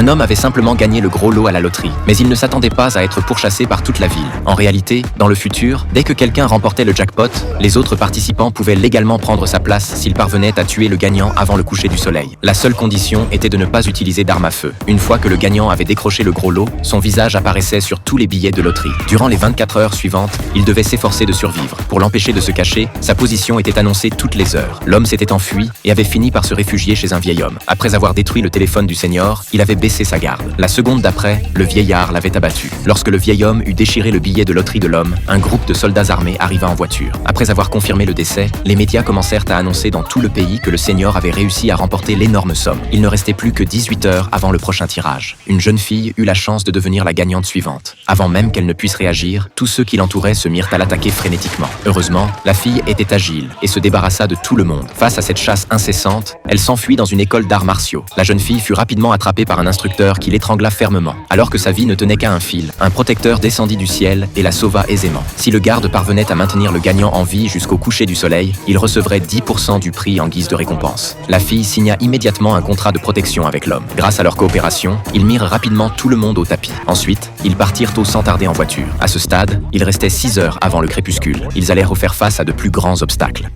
Un homme avait simplement gagné le gros lot à la loterie, mais il ne s'attendait pas à être pourchassé par toute la ville. En réalité, dans le futur, dès que quelqu'un remportait le jackpot, les autres participants pouvaient légalement prendre sa place s'ils parvenaient à tuer le gagnant avant le coucher du soleil. La seule condition était de ne pas utiliser d'arme à feu. Une fois que le gagnant avait décroché le gros lot, son visage apparaissait sur tous les billets de loterie. Durant les 24 heures suivantes, il devait s'efforcer de survivre. Pour l'empêcher de se cacher, sa position était annoncée toutes les heures. L'homme s'était enfui et avait fini par se réfugier chez un vieil homme. Après avoir détruit le téléphone du senior, il avait baissé sa garde. La seconde d'après, le vieillard l'avait abattu. Lorsque le vieil homme eut déchiré le billet de loterie de l'homme, un groupe de soldats armés arriva en voiture. Après avoir confirmé le décès, les médias commencèrent à annoncer dans tout le pays que le senior avait réussi à remporter l'énorme somme. Il ne restait plus que 18 heures avant le prochain tirage. Une jeune fille eut la chance de devenir la gagnante suivante. Avant même qu'elle ne puisse réagir, tous ceux qui l'entouraient se mirent à l'attaquer frénétiquement. Heureusement, la fille était agile et se débarrassa de tout le monde. Face à cette chasse incessante, elle s'enfuit dans une école d'arts martiaux. La jeune fille fut rapidement attrapée par un instructeur qui l'étrangla fermement. Alors que sa vie ne tenait qu'à un fil, un protecteur descendit du ciel et la sauva aisément. Si le garde parvenait à maintenir le gagnant en vie jusqu'au coucher du soleil, il recevrait 10% du prix en guise de récompense. La fille signa immédiatement un contrat de protection avec l'homme. Grâce à leur coopération, ils mirent rapidement tout le monde au tapis. Ensuite, ils partirent tôt sans tarder en voiture. À ce stade, il restait 6 heures avant le crépuscule. Ils allèrent faire face à de plus grands obstacles.